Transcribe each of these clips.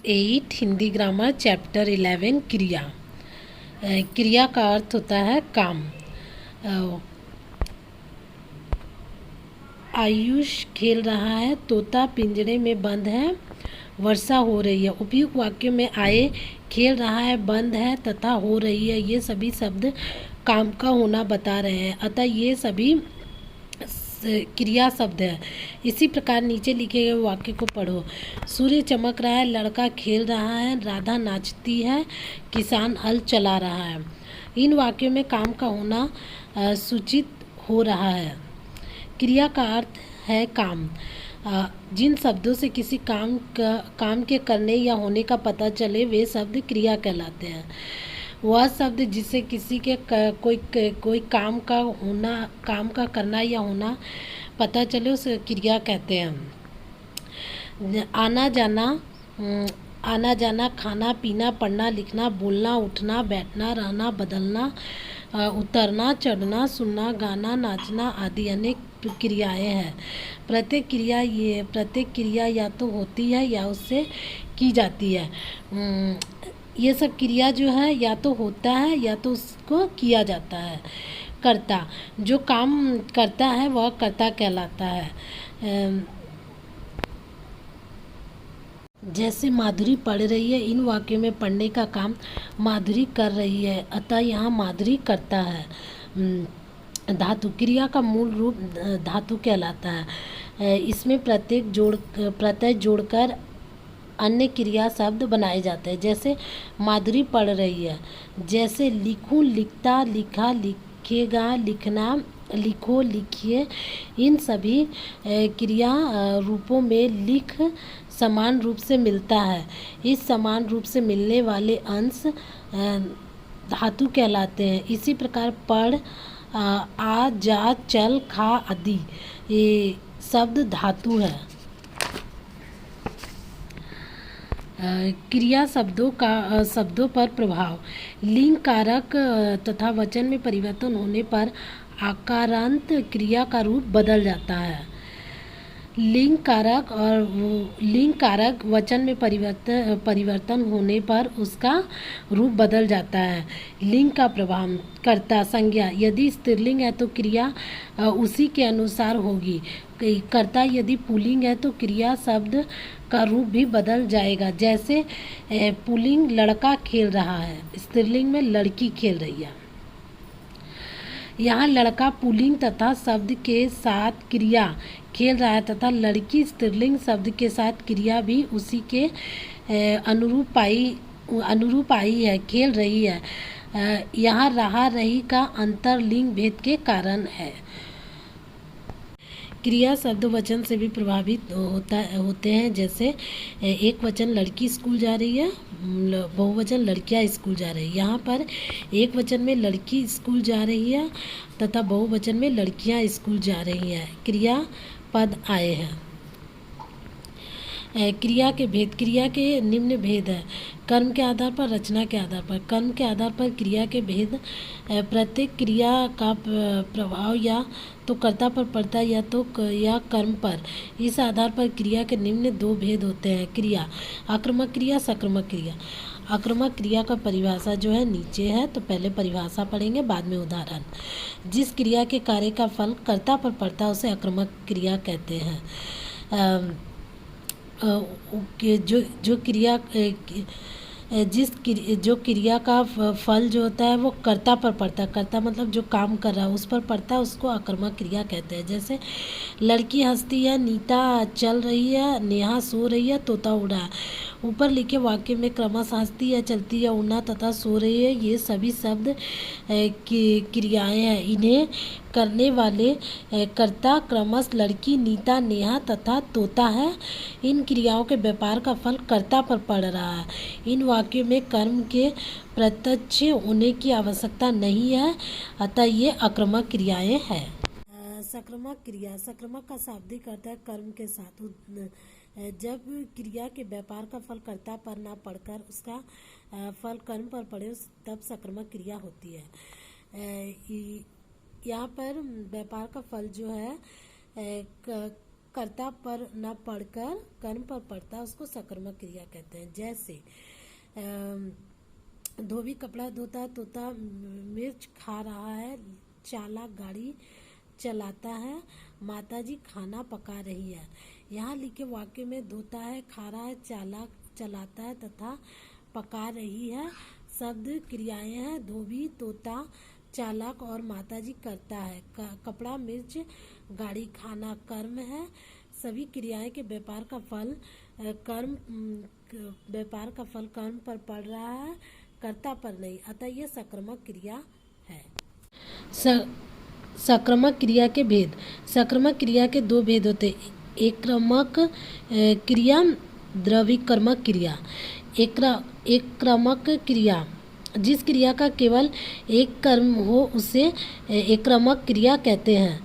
8 Hindi grammar chapter 11 क्रिया। क्रिया का अर्थ होता है काम। आयुष खेल रहा है, तोता पिंजरे में बंद है, वर्षा हो रही है। उपयुक्त वाक्य में आए खेल रहा है, बंद है तथा हो रही है, ये सभी शब्द काम का होना बता रहे हैं, अतः ये सभी क्रिया शब्द है। इसी प्रकार नीचे लिखे गए वाक्य को पढ़ो। सूर्य चमक रहा है, लड़का खेल रहा है, राधा नाचती है, किसान हल चला रहा है। इन वाक्यों में काम का होना सूचित हो रहा है। क्रिया का अर्थ है काम। जिन शब्दों से किसी काम के करने या होने का पता चले वे शब्द क्रिया कहलाते हैं। वह शब्द जिससे किसी के कोई काम का करना या होना पता चले उसे क्रिया कहते हैं। आना जाना, खाना पीना, पढ़ना लिखना, बोलना उठना, बैठना, रहना, बदलना, उतरना, चढ़ना, सुनना, गाना, नाचना आदि अनेक क्रियाएं हैं। प्रत्येक क्रिया या तो होती है या उससे की जाती है। ये सब क्रिया जो है या तो होता है या तो उसको किया जाता है। कर्ता, जो काम करता है वह कर्ता कहलाता है। जैसे माधुरी पढ़ रही है, इन वाक्यों में पढ़ने का काम माधुरी कर रही है, अतः यहाँ माधुरी करता है। धातु, क्रिया का मूल रूप धातु कहलाता है। इसमें प्रत्यय जोड़कर अन्य क्रिया शब्द बनाए जाते हैं। जैसे माधुरी पढ़ रही है, जैसे लिखूं, लिखता, लिखा, लिखेगा, लिखना, लिखो, लिखिए, इन सभी क्रिया रूपों में लिख समान रूप से मिलता है। इस समान रूप से मिलने वाले अंश धातु कहलाते हैं। इसी प्रकार पढ़, आ, जा, चल, खा आदि ये शब्द धातु है। क्रिया शब्दों पर प्रभाव। लिंग कारक तथा वचन में परिवर्तन होने पर आकारांत क्रिया का रूप बदल जाता है। लिंग कारक वचन में परिवर्तन होने पर उसका रूप बदल जाता है। लिंग का प्रभाव। कर्ता, संज्ञा, यदि स्त्रीलिंग है तो क्रिया उसी के अनुसार होगी। कर्ता यदि पुल्लिंग है तो क्रिया शब्द का रूप भी बदल जाएगा। जैसे पुल्लिंग लड़का खेल रहा है, स्त्रीलिंग में लड़की खेल रही है। यहाँ लड़का पुल्लिंग तथा शब्द के साथ क्रिया खेल रहा है तथा लड़की स्त्रीलिंग शब्द के साथ क्रिया भी उसी के अनुरूप आई है, खेल रही है। यहाँ रहा रही का अंतर लिंग भेद के कारण है। क्रिया शब्द वचन से भी प्रभावित होते हैं। जैसे एक वचन लड़की स्कूल जा रही है, बहुवचन लड़कियां स्कूल जा रही है। यहाँ पर एक वचन में लड़की स्कूल जा रही है तथा बहुवचन में लड़कियां स्कूल जा रही हैं। क्रिया पद आए हैं। क्रिया के भेद। क्रिया के निम्न भेद है। कर्म के आधार पर, रचना के आधार पर। कर्म के आधार पर क्रिया के भेद। प्रत्येक क्रिया का प्रभाव या तो कर्ता पर पड़ता है या कर्म पर। इस आधार पर क्रिया के निम्न दो भेद होते हैं। क्रिया आक्रामक क्रिया, सक्रमक क्रिया। आक्रामक क्रिया का परिभाषा जो है नीचे है, तो पहले परिभाषा पढ़ेंगे बाद में उदाहरण। जिस क्रिया के कार्य का फल कर्ता पर पड़ता है उसे आक्रामक क्रिया कहते हैं। जो क्रिया का फल जो होता है वो कर्ता पर पड़ता है, कर्ता मतलब जो काम कर रहा है उस पर पड़ता है, उसको आक्रामक क्रिया कहते हैं। जैसे लड़की हंसती है, नीता चल रही है, नेहा सो रही है, तोता उड़ा है। ऊपर लिखे वाक्य में क्रमशः हंसती है, चलती है, उड़ना तथा सो रही है, ये सभी शब्द क्रियाएं हैं। इन्हें करने वाले कर्ता क्रमशः लड़की, नीता, नेहा तथा तोता है। इन क्रियाओं के व्यापार का फल कर्ता पर पड़ रहा है। इन वाक्यों में कर्म के प्रत्यक्ष होने की आवश्यकता नहीं है, अतः ये आक्रामक क्रियाएं हैं। सक्रमक क्रिया। सक्रमक का शाब्दिक अर्थ है कर्म के साथ। जब क्रिया के व्यापार का फल कर्ता पर ना पड़कर उसका फल कर्म पर पड़े तब सक्रमक क्रिया होती है। यहाँ पर व्यापार का फल जो है कर्ता पर न पढ़कर कर्म पर पड़ता है उसको सकर्मक क्रिया कहते हैं। जैसे धोबी कपड़ा धोता है, तोता मिर्च खा रहा है, चालाक गाड़ी चलाता है, माताजी खाना पका रही है। यहाँ लिखे वाक्य में धोता है, खा रहा है, चालाक चलाता है तथा पका रही है शब्द क्रियाएं हैं। धोबी, तोता, चालाक और माताजी करता है। कपड़ा, मिर्च, गाड़ी, खाना कर्म है। सभी क्रियाएं के व्यापार का फल कर्म पर पड़ रहा है, कर्ता पर नहीं, अतः यह सकर्मक क्रिया है। सकर्मक क्रिया के भेद। सकर्मक क्रिया के दो भेद होते हैं, एकक्रमक क्रिया, द्रविकर्मक क्रिया। एकक्रमक क्रिया, जिस क्रिया का केवल एक कर्म हो उसे एकक्रमक क्रिया कहते हैं।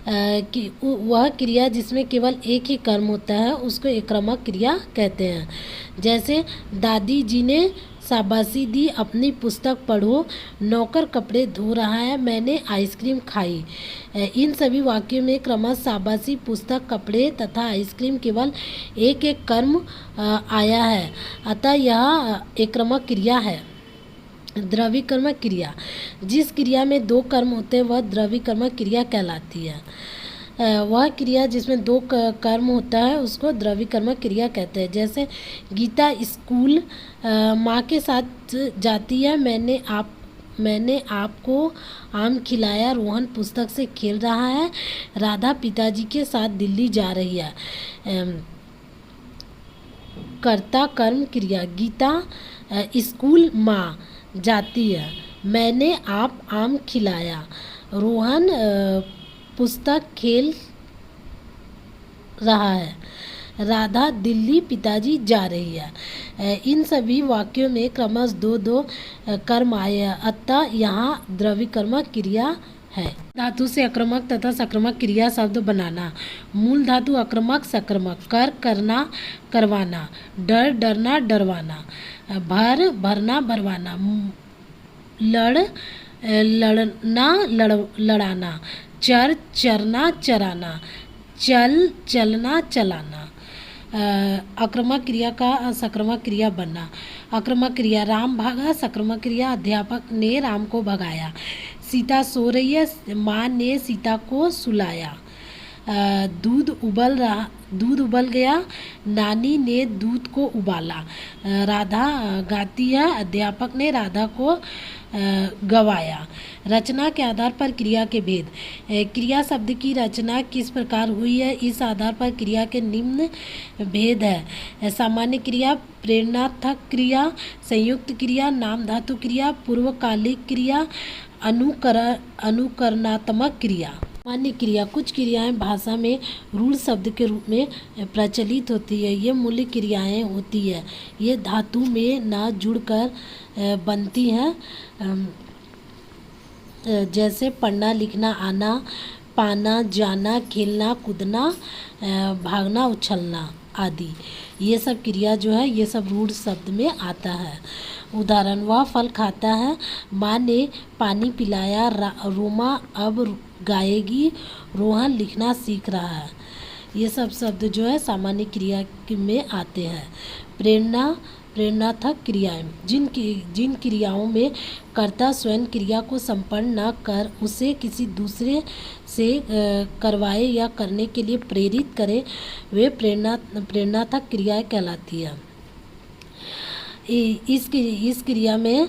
कि वह क्रिया जिसमें केवल एक ही कर्म होता है उसको एकक्रमक क्रिया कहते हैं। जैसे दादी जी ने शाबाशी दी, अपनी पुस्तक पढ़ो, नौकर कपड़े धो रहा है, मैंने आइसक्रीम खाई। इन सभी वाक्यों में क्रमशः शाबाशी, पुस्तक, कपड़े तथा आइसक्रीम केवल एक एक कर्म आया है, अतः यह एकक्रमक क्रिया है। द्रविकर्मक क्रिया, जिस क्रिया में दो कर्म होते हैं वह द्रविकर्मक क्रिया कहलाती है। वह क्रिया जिसमें दो कर्म होता है उसको द्रविकर्मक क्रिया कहते हैं। जैसे गीता स्कूल माँ के साथ जाती है, मैंने आपको आम खिलाया, रोहन पुस्तक से खेल रहा है, राधा पिताजी के साथ दिल्ली जा रही है। कर्ता कर्म क्रिया, गीता स्कूल माँ जाती है, मैंने आप आम खिलाया, रोहन पुस्तक खेल रहा है, राधा दिल्ली पिताजी जा रही है। इन सभी वाक्यों में क्रमशः दो दो कर्म आए हैं, अतः यहाँ द्रविकर्मक क्रिया है। धातु से अक्रमक तथा सकर्मक क्रिया शब्द बनाना। मूल धातु अक्रमक, सकर्मक। कर, करना, करवाना। डर, डरना, डरवाना। भर, भरना, भरवाना। लड़, लड़ना, लड़ाना। चर, चरना, चराना। चल, चलना, चलाना। आक्रामक क्रिया का सकर्मक क्रिया बनना। आक्रामक क्रिया, राम भागा। सकर्मक क्रिया, अध्यापक ने राम को भगाया। सीता सो रही है, माँ ने सीता को सुलाया। दूध उबल गया, नानी ने दूध को उबाला। राधा गाती है, अध्यापक ने राधा को गवाया। रचना के आधार पर क्रिया के भेद। क्रिया शब्द की रचना किस प्रकार हुई है, इस आधार पर क्रिया के निम्न भेद है। सामान्य क्रिया, प्रेरणार्थक क्रिया, संयुक्त क्रिया, नाम धातु क्रिया, पूर्वकालिक क्रिया, अनुकरणात्मक क्रिया। सामान्य क्रिया, कुछ क्रियाएं भाषा में रूढ़ शब्द के रूप में प्रचलित होती है। ये मूल्य क्रियाएं होती है, ये धातु में न जुड़कर बनती हैं। जैसे पढ़ना, लिखना, आना, पाना, जाना, खेलना, कूदना, भागना, उछलना आदि। ये सब क्रिया जो है ये सब रूढ़ शब्द में आता है। उदाहरण, वह फल खाता है, माँ ने पानी पिलाया, रोमा अब गाएगी, रोहन लिखना सीख रहा है। ये सब शब्द जो है सामान्य क्रिया में आते हैं। प्रेरणार्थक क्रियाएं, जिन क्रियाओं में कर्ता स्वयं क्रिया को संपन्न न कर उसे किसी दूसरे से करवाए या करने के लिए प्रेरित करे, वे प्रेरणार्थक क्रियाएं कहलाती है। इस क्रिया में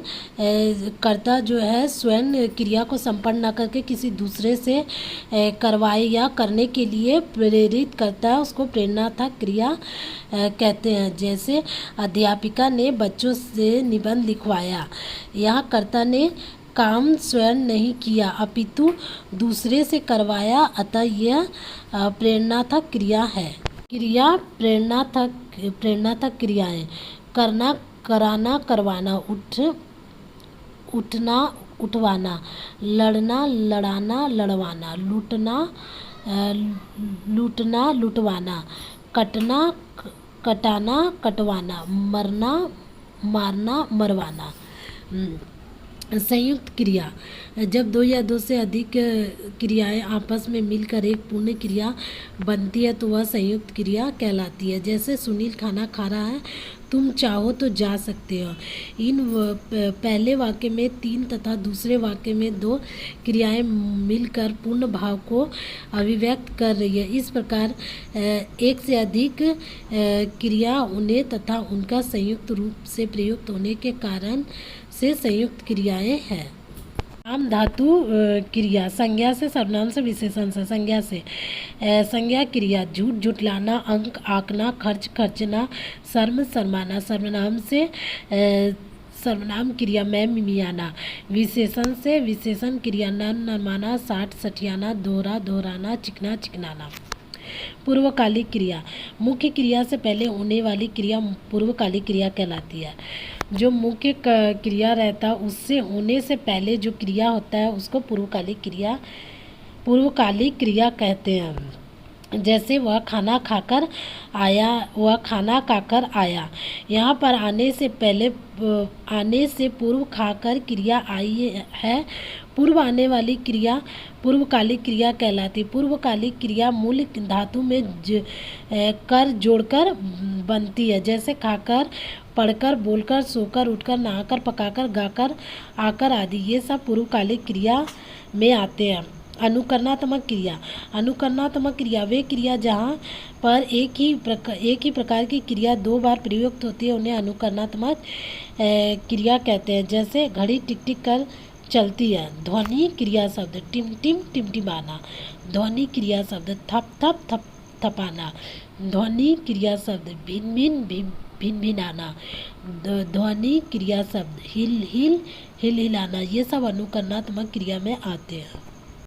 कर्ता जो है स्वयं क्रिया को संपन्न न करके किसी दूसरे से करवाए या करने के लिए प्रेरित करता है, उसको प्रेरणार्थक क्रिया कहते हैं। जैसे अध्यापिका ने बच्चों से निबंध लिखवाया, यहाँ कर्ता ने काम स्वयं नहीं किया अपितु दूसरे से करवाया, अतः यह प्रेरणार्थक क्रिया है। क्रिया प्रेरणार्थक क्रियाएं, करना, कराना, करवाना, उठना, उठवाना, लड़ना, लड़ाना, लड़वाना, लूटना, लुटवाना, कटना, कटाना, कटवाना, मरना, मारना, मरवाना। संयुक्त क्रिया, जब दो या दो से अधिक क्रियाएं आपस में मिलकर एक पूर्ण क्रिया बनती है तो वह संयुक्त क्रिया कहलाती है। जैसे सुनील खाना खा रहा है, तुम चाहो तो जा सकते हो। पहले वाक्य में 3 तथा दूसरे वाक्य में 2 क्रियाएं मिलकर पूर्ण भाव को अभिव्यक्त कर रही है। इस प्रकार एक से अधिक क्रिया होने तथा उनका संयुक्त रूप से प्रयुक्त होने के कारण से संयुक्त क्रियाएं हैं। नाम धातु क्रिया, संज्ञा से सर्वनाम से विशेषण से। संज्ञा से संज्ञा क्रिया, झूठ झुठलाना, अंक आंकना, खर्च खर्चना, शर्म शर्माना। सर्वनाम से सर्वनाम क्रिया मैं मिमियाना। विशेषण से विशेषण क्रिया नर नरमाना, साठ सठियाना, दोहरा दोहराना, चिकना चिकनाना। पूर्वकालिक क्रिया, मुख्य क्रिया से पहले होने वाली क्रिया पूर्वकालिक क्रिया कहलाती है। जो मुख्य क्रिया रहता है उससे होने से पहले जो क्रिया होता है उसको पूर्वकालिक क्रिया कहते हैं। जैसे वह खाना खाकर आया, वह खाना खाकर आया। यहाँ पर आने से पूर्व खाकर क्रिया आई है। पूर्व आने वाली क्रिया पूर्वकालिक क्रिया कहलाती। पूर्वकालिक क्रिया मूल धातु में कर जोड़कर बनती है। जैसे खाकर, पढ़कर, बोलकर, सोकर, उठकर, नहाकर, पकाकर, गाकर, आकर आदि, ये सब पूर्वकालिक क्रिया में आते हैं। अनुकरणात्मक क्रिया, अनुकरणात्मक क्रिया वे क्रिया जहाँ पर एक ही प्रकार की क्रिया 2 बार प्रयुक्त होती है उन्हें अनुकरणात्मक क्रिया कहते हैं। जैसे घड़ी टिक टिक कर चलती है। ध्वनि क्रिया शब्द टिम टिम टिमटिमाना। ध्वनि क्रिया शब्द थप थप थप थपाना। ध्वनि क्रिया शब्द भिन भिन भिन भिनाना। ध्वनि क्रिया शब्द हिल हिल हिल हिलाना। ये सब अनुकरणात्मक क्रिया में आते हैं।